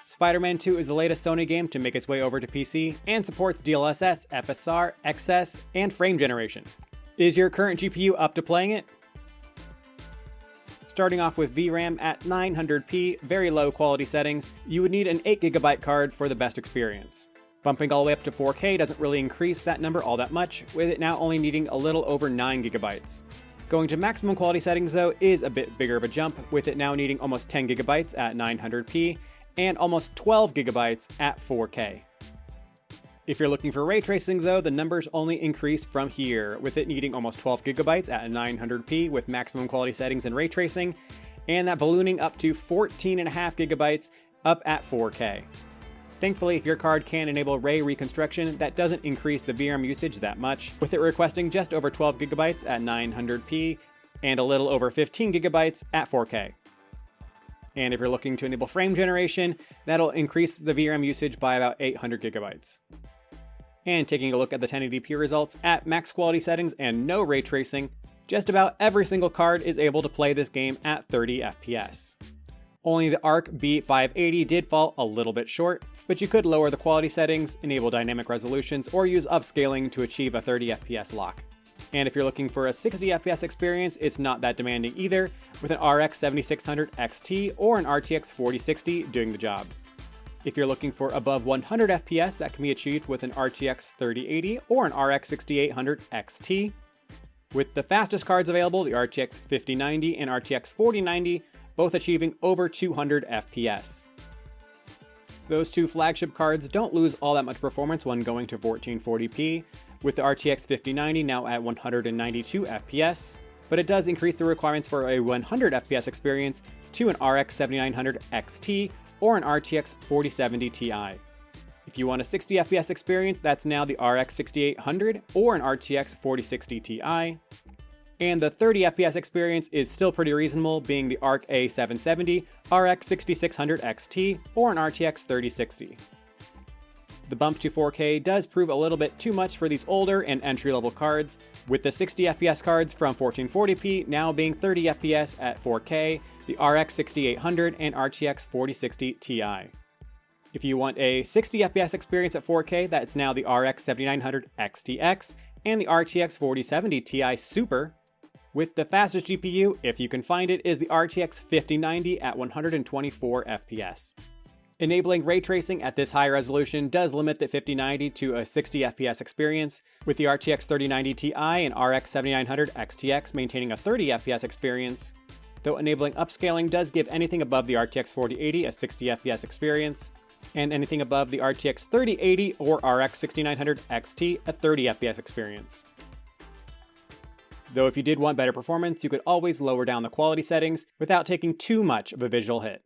Spider-Man 2 is the latest Sony game to make its way over to PC and supports DLSS, FSR, XeSS, and frame generation. Is your current GPU up to playing it? Starting off with VRAM at 900p, very low quality settings, you would need an 8GB card for the best experience. Bumping all the way up to 4K doesn't really increase that number all that much, with it now only needing a little over 9GB. Going to maximum quality settings though is a bit bigger of a jump, with it now needing almost 10GB at 900p and almost 12GB at 4K. If you're looking for ray tracing though, the numbers only increase from here, with it needing almost 12GB at 900p with maximum quality settings and ray tracing, and that ballooning up to 14.5GB up at 4K. Thankfully, if your card can enable Ray Reconstruction, that doesn't increase the VRAM usage that much, with it requesting just over 12GB at 900p and a little over 15GB at 4K. And if you're looking to enable frame generation, that'll increase the VRAM usage by about 800GB. And taking a look at the 1080p results at max quality settings and no ray tracing, just about every single card is able to play this game at 30 FPS. Only the ARC B580 did fall a little bit short, but you could lower the quality settings, enable dynamic resolutions, or use upscaling to achieve a 30 FPS lock. And if you're looking for a 60 FPS experience, it's not that demanding either, with an RX 7600 XT or an RTX 4060 doing the job. If you're looking for above 100 FPS, that can be achieved with an RTX 3080 or an RX 6800 XT. With the fastest cards available, the RTX 5090 and RTX 4090, both achieving over 200 FPS. Those two flagship cards don't lose all that much performance when going to 1440p, with the RTX 5090 now at 192 FPS, but it does increase the requirements for a 100 FPS experience to an RX 7900 XT or an RTX 4070 Ti. If you want a 60 FPS experience, that's now the RX 6800 or an RTX 4060 Ti. And the 30 FPS experience is still pretty reasonable, being the ARC A770, RX 6600 XT, or an RTX 3060. The bump to 4K does prove a little bit too much for these older and entry-level cards, with the 60 FPS cards from 1440p now being 30 FPS at 4K, the RX 6800 and RTX 4060 Ti. If you want a 60 FPS experience at 4K, that's now the RX 7900 XTX and the RTX 4070 Ti Super. With the fastest GPU, if you can find it, is the RTX 5090 at 124 FPS. Enabling ray tracing at this high resolution does limit the 5090 to a 60 FPS experience, with the RTX 3090 Ti and RX 7900 XTX maintaining a 30 FPS experience, though enabling upscaling does give anything above the RTX 4080 a 60 FPS experience, and anything above the RTX 3080 or RX 6900 XT a 30 FPS experience. Though if you did want better performance, you could always lower down the quality settings without taking too much of a visual hit.